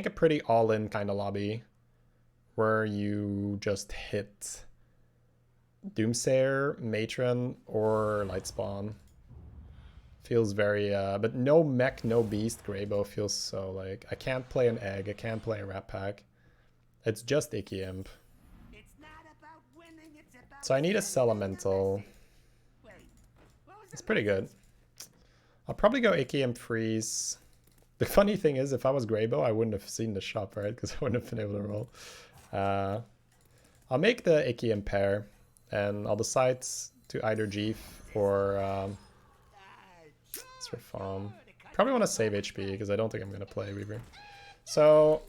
think a pretty all-in kind of lobby where you just hit Doomsayer, Matron, or Lightspawn. Feels very, but no mech, no beast. Greybow feels so like, I can't play an egg, I can't play a rat pack. It's just Icky Imp. So I need a Elemental. It's pretty good. I'll probably go Icky Imp Freeze. The funny thing is, if I was Greybow, I wouldn't have seen the shop, right? Because I wouldn't have been able to roll. I'll make the Icky Imp pair, and I'll decide to either Jeef or farm. Probably want to save HP because I don't think I'm going to play Weaver. So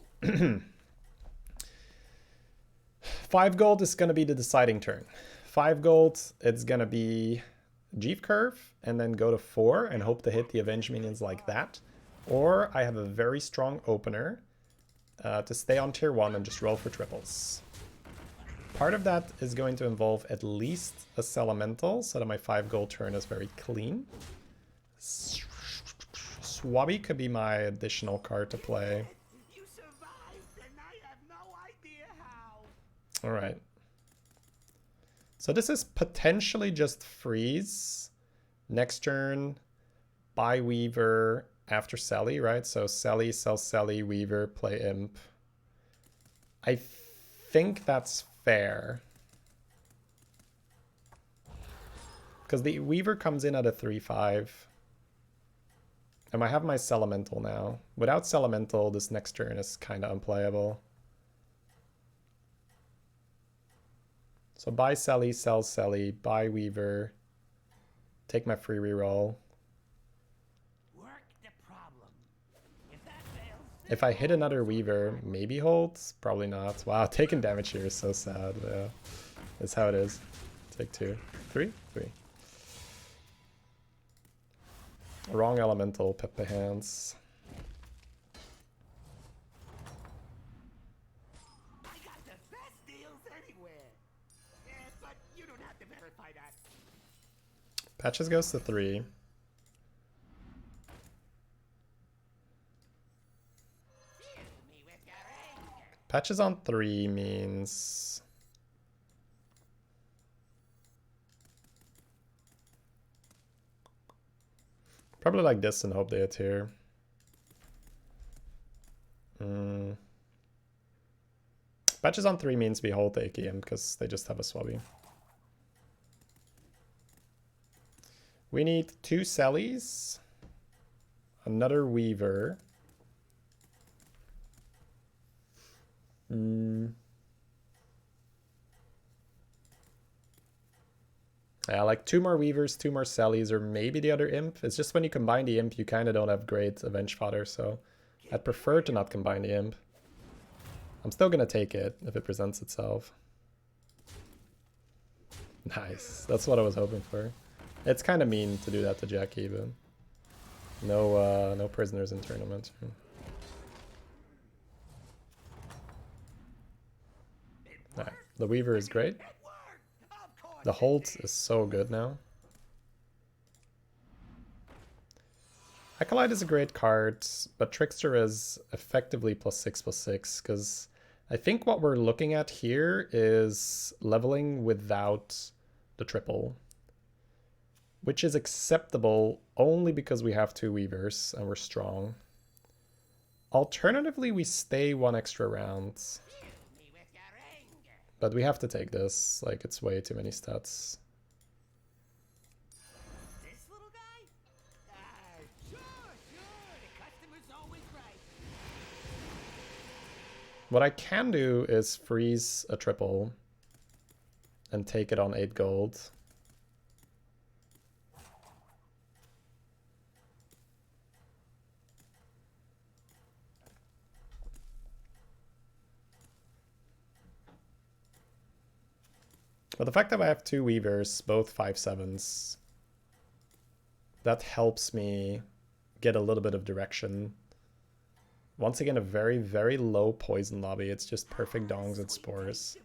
5 gold is going to be the deciding turn. 5 gold, it's going to be Jeep curve and then go to 4 and hope to hit the Avenge minions like that. Or I have a very strong opener to stay on tier 1 and just roll for triples. Part of that is going to involve at least a Elemental so that my 5 gold turn is very clean. Swabby could be my additional card to play. Alright. So this is potentially just freeze. Next turn, buy Weaver after Sally, right? So Sally, sell Sally, Weaver, play Imp. I think that's fair. Because the Weaver comes in at a 3-5. And I have my Elemental now. Without Elemental, this next turn is kind of unplayable. So buy Sally, sell Sally, buy Weaver, take my free reroll. If I hit another Weaver, maybe holds, probably not. Wow, taking damage here is so sad. Yeah, that's how it is. Take 2, 3, 3. Wrong Elemental, Pepe hands. I got the best deals anywhere. Yeah, but you don't have to verify that. Patches goes to 3. Patches on 3 means... probably like this and hope they hit here. Patches on 3 means we hold the AKM because they just have a Swabby. We need 2 Sallys, another Weaver. Yeah, like 2 more Weavers, 2 more Sallys, or maybe the other Imp. It's just when you combine the Imp, you kind of don't have great Avenge fodder, so I'd prefer to not combine the Imp. I'm still going to take it if it presents itself. Nice. That's what I was hoping for. It's kind of mean to do that to Jackie, but no prisoners in tournament. Right. The Weaver is great. The hold is so good now. Acolyte is a great card, but Trickster is effectively +6/+6, because I think what we're looking at here is leveling without the triple, which is acceptable only because we have 2 Weavers and we're strong. Alternatively, we stay 1 extra round. But we have to take this, like it's way too many stats. This little guy? Sure, the customer's always right. What I can do is freeze a triple and take it on 8 gold. But the fact that I have 2 Weavers, both 5/7s, that helps me get a little bit of direction. Once again, a very, very low poison lobby. It's just perfect dongs and spores.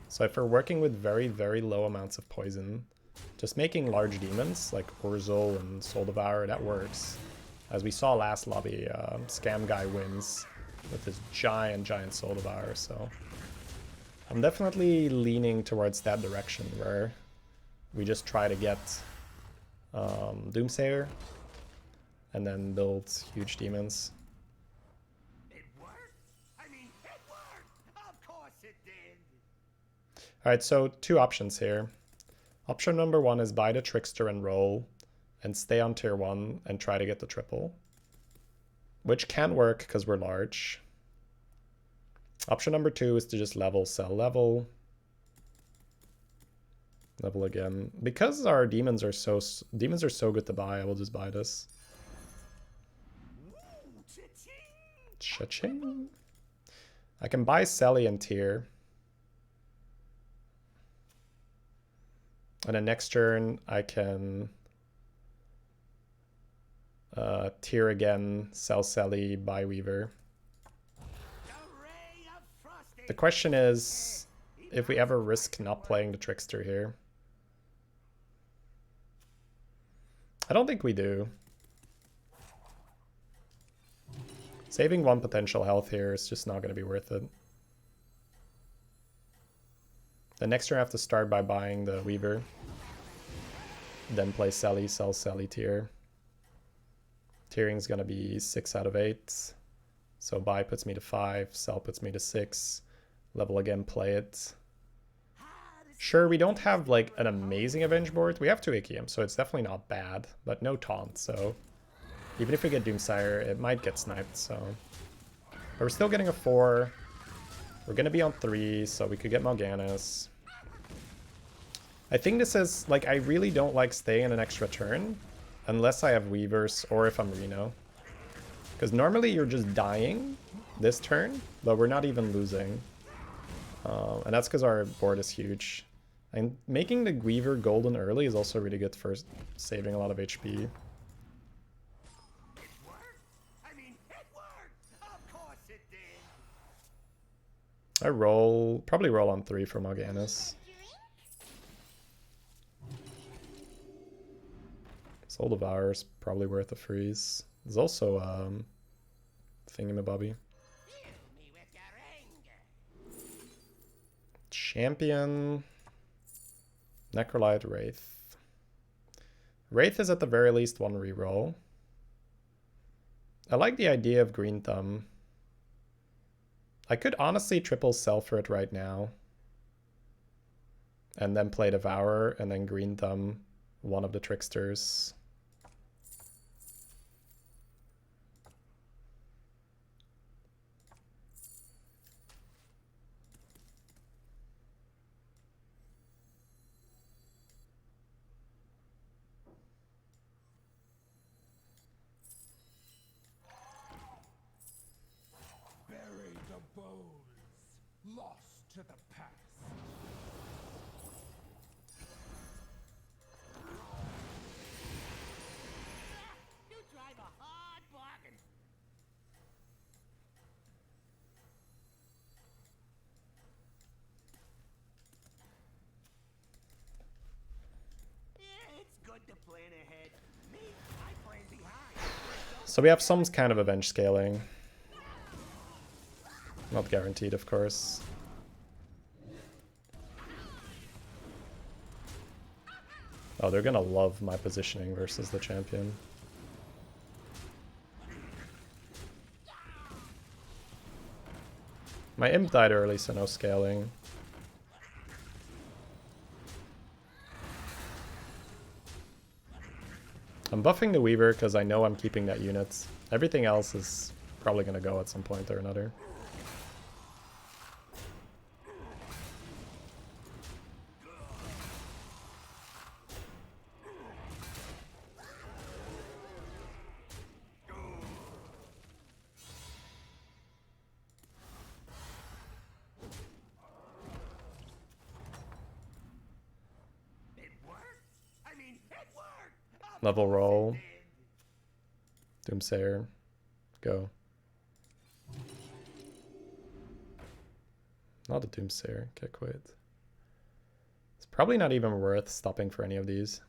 So if we're working with very, very low amounts of poison, just making large demons like Urzel and Soul Devourer, that works. As we saw last lobby, Scam Guy wins with this giant Soul Devour, so I'm definitely leaning towards that direction where we just try to get Doomsayer and then build huge demons. It worked? I mean, it worked! Of course it did! Alright, so two options here. Option number one is buy the Trickster and roll and stay on tier 1 and try to get the triple, which can work because we're large. Option number two is to just level, sell, level. Level again. Because our demons are so good to buy, I will just buy this. Cha-ching. I can buy Selly and tier. And then next turn I can tier again, sell Selly, buy Weaver. The question is if we ever risk not playing the Trickster here. I don't think we do. Saving one potential health here is just not going to be worth it. The next turn I have to start by buying the Weaver. Then play Selly, sell Selly, tier. Tiering is going to be 6 out of 8. So buy puts me to 5, sell puts me to 6. Level again, play it. Sure, we don't have like an amazing Avenge board. We have 2 AKM, so it's definitely not bad, but no taunt, so even if we get Doomsire, it might get sniped, so. But we're still getting a 4. We're going to be on 3, so we could get Mal'Ganis. I think this is, like, I really don't like staying in an extra turn unless I have Weavers or if I'm Reno. Because normally you're just dying this turn, but we're not even losing. And that's because our board is huge. And making the Weaver golden early is also really good for saving a lot of HP. I probably roll on 3 for Mal'Ganis. Soul Devour is probably worth a freeze. There's also Thingamabobby. Champion. Necrolite, Wraith. Wraith is at the very least 1 reroll. I like the idea of Green Thumb. I could honestly triple sell for it right now. And then play Devourer and then Green Thumb one of the Tricksters. Lost to the past. You drive a hard bargain. Yeah, it's good to plan ahead. Me, I plan behind. So we have some kind of Avenge scaling. Not guaranteed, of course. Oh, they're gonna love my positioning versus the champion. My imp died early, so no scaling. I'm buffing the Weaver because I know I'm keeping that unit. Everything else is probably gonna go at some point or another. Level roll. Doomsayer. Go. Not a Doomsayer. Get quit. It's probably not even worth stopping for any of these.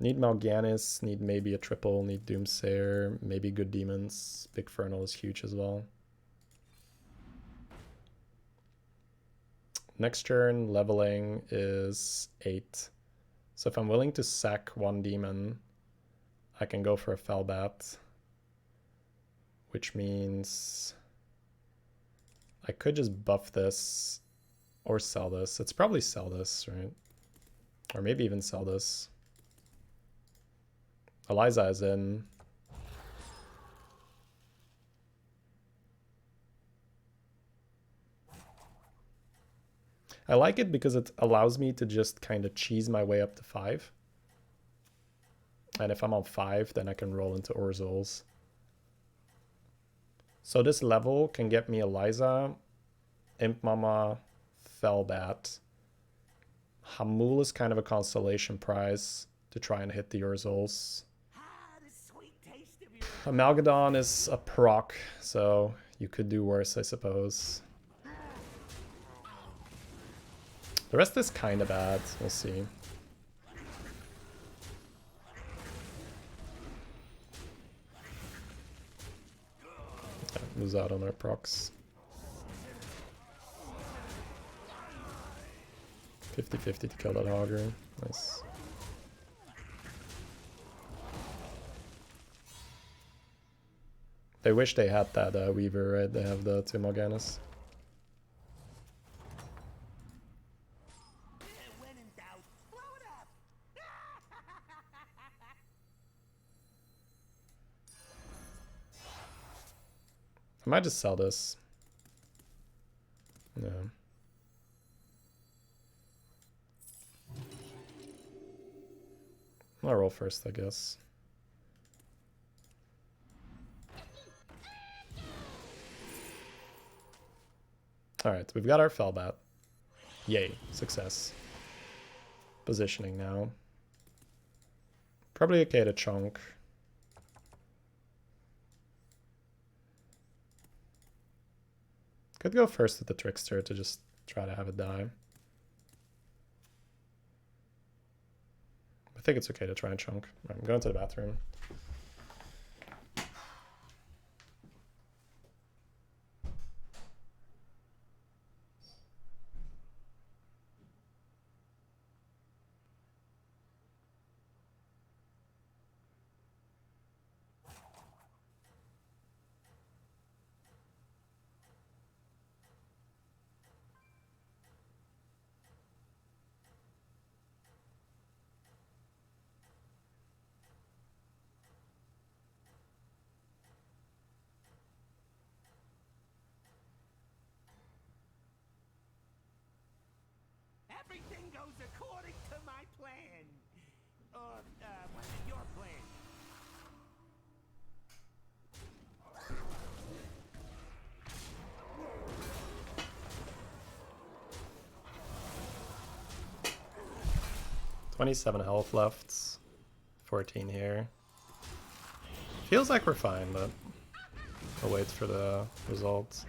Need Mal'Ganis, need maybe a triple, need Doomsayer, maybe good demons. Big Fernal is huge as well. Next turn, leveling is 8. So if I'm willing to sack one demon, I can go for a Felbat. Which means I could just buff this or sell this. It's probably sell this, right? Or maybe even sell this. Eliza is in. I like it because it allows me to just kind of cheese my way up to 5. And if I'm on 5, then I can roll into Orzul's. So this level can get me Eliza, Imp Mama, Felbat. Hamul is kind of a consolation prize to try and hit the Urzul's. Amalgadon is a proc, so you could do worse, I suppose. The rest is kind of bad. We'll see. Lose out on our procs. 50-50 to kill that Augur. Nice. They wish they had that Weaver, right? They have the 2 Mal'Ganis. I might just sell this. Yeah. I'll roll first, I guess. Alright, we've got our Felbat. Yay, success. Positioning now. Probably okay to chunk. Could go first with the Trickster to just try to have it die. I think it's okay to try and chunk. Right, I'm going to the bathroom. Everything goes according to my plan. Or, what is your plan? $27 health left. 14 here. Feels like we're fine, but I'll wait for the results.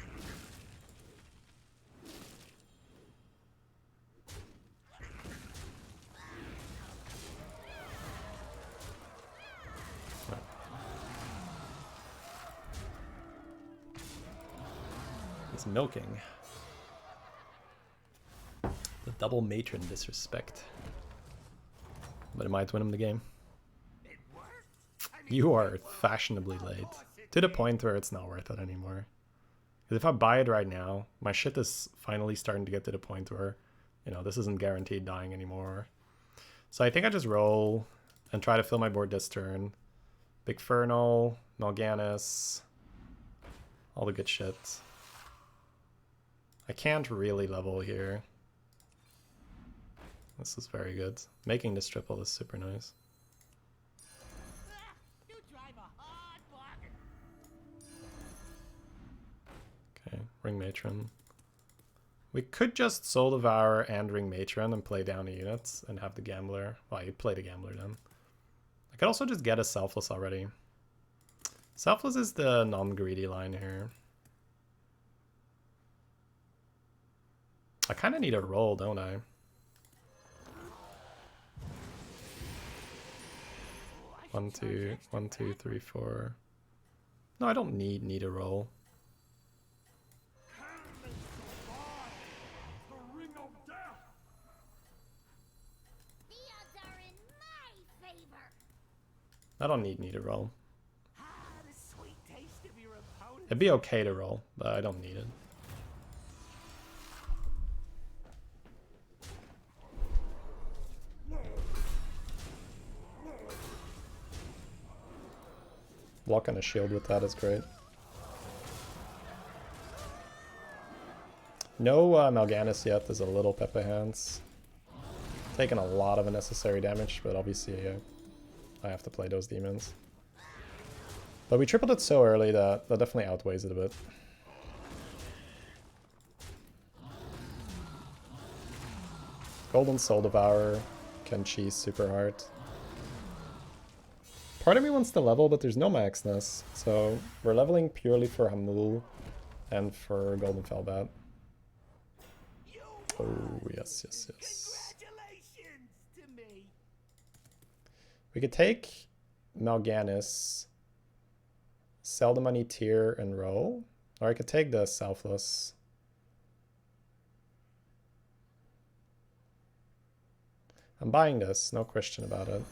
He's milking. The double matron disrespect. But it might win him the game. You are fashionably late. To the point where it's not worth it anymore. Because if I buy it right now, my shit is finally starting to get to the point where, you know, this isn't guaranteed dying anymore. So I think I just roll and try to fill my board this turn. Big Fernal, Mal'Ganis, all the good shit. I can't really level here. This is very good. Making this triple is super nice. You drive a hard bargain. Okay, Ring Matron. We could just Soul Devour and Ring Matron and play down the units and have the Gambler. Well, you'd play the Gambler then. I could also just get a Selfless already. Selfless is the non-greedy line here. I kind of need a roll, don't I? 1, 2, 1, 2, 3, 4. No, I don't need a roll. The ring of death. The odds are in my favor. I don't need a roll. Ah, the sweet taste of your opponent. It'd be okay to roll, but I don't need it. Block on a shield with that is great. No Mal'Ganis yet. There's a little Pepe Hands. Taking a lot of unnecessary damage, but obviously I have to play those demons. But we tripled it so early that definitely outweighs it a bit. Golden Soul Devourer can cheese super hard. Part of me wants to level, but there's no maxness, so we're leveling purely for Hamul and for Golden Felbat. Oh, yes. Congratulations to me. We could take Mal'Ganis, sell the money tier and roll, or I could take the Selfless. I'm buying this, no question about it.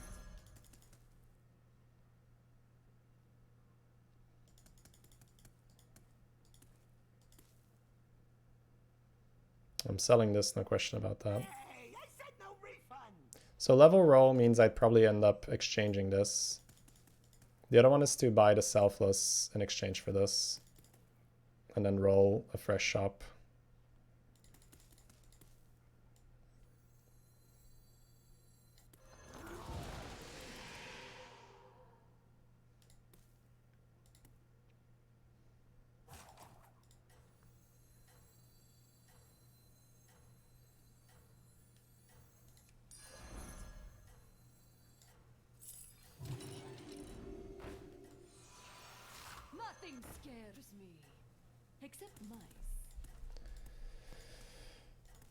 I'm selling this, no question about that. Hey, I said no refund. So level roll means I'd probably end up exchanging this. The other one is to buy the Selfless in exchange for this. And then roll a fresh shop. Nothing scares me, except mice.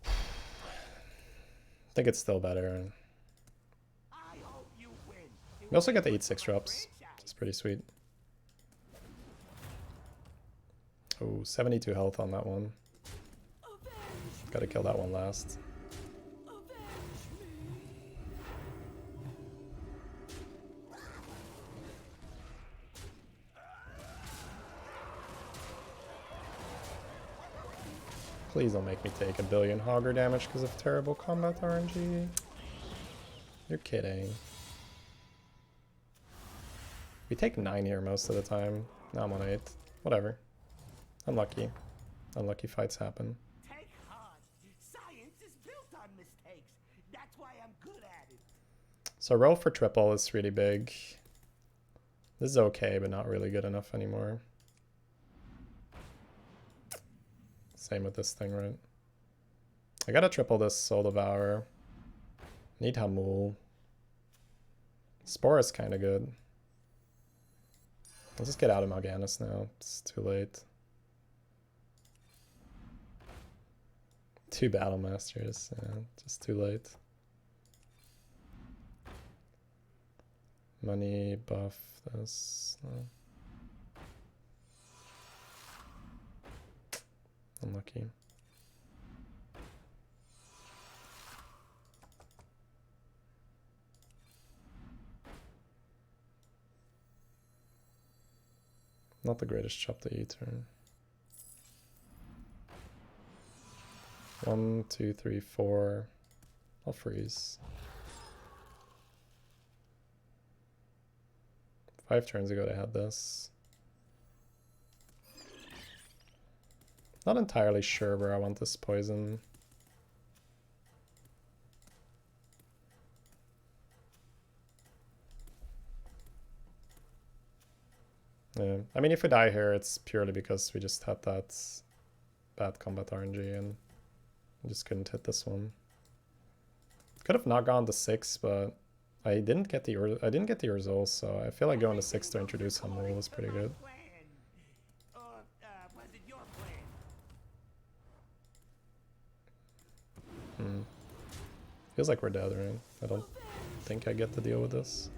I think it's still better. I hope you win. We also get to eat 6 drops, which is pretty sweet. Oh, 72 health on that one. Gotta kill that one last. Please don't make me take a billion Hogger damage because of terrible combat RNG. You're kidding. We take 9 here most of the time. Now I'm on 8. Whatever. Unlucky. Unlucky fights happen. Take heart. Science is built on mistakes. That's why I'm good at it. So roll for triple is really big. This is okay, but not really good enough anymore. Same with this thing, right? I gotta triple this Soul Devourer. Need Hamul. Spore is kind of good. Let's just get out of Mal'Ganis now. It's too late. 2 Battle Masters. Yeah, just too late. Money, buff, this. No. Unlucky. Not the greatest chop to eat turn. 1, 2, 3, 4. I'll freeze. 5 turns ago I had this. Not entirely sure where I want this poison. Yeah, I mean if we die here it's purely because we just had that bad combat RNG and I just couldn't hit this one. Could have not gone to 6, but I didn't get the Urzul, so I feel like going to 6 to introduce Hamul was pretty good. Or was it your plan? Feels like we're dead, right? I don't think I get to deal with this.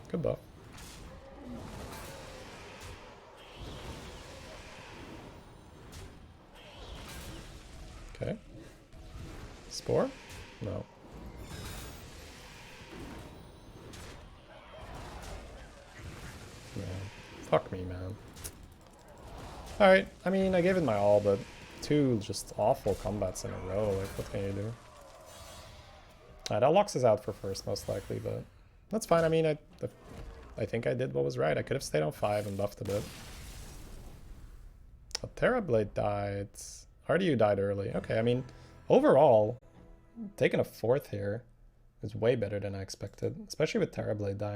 Good buff. Okay. Spore? No. Man. Fuck me, man. Alright, I mean, I gave it my all, but 2 just awful combats in a row. Like, what can you do? Alright, that locks us out for first, most likely, but that's fine. I mean, I think I did what was right. I could have stayed on 5 and buffed a bit. A Terrorblade died. RDU died early. Okay, I mean, overall, taking a 4th here is way better than I expected, especially with Terrorblade dying.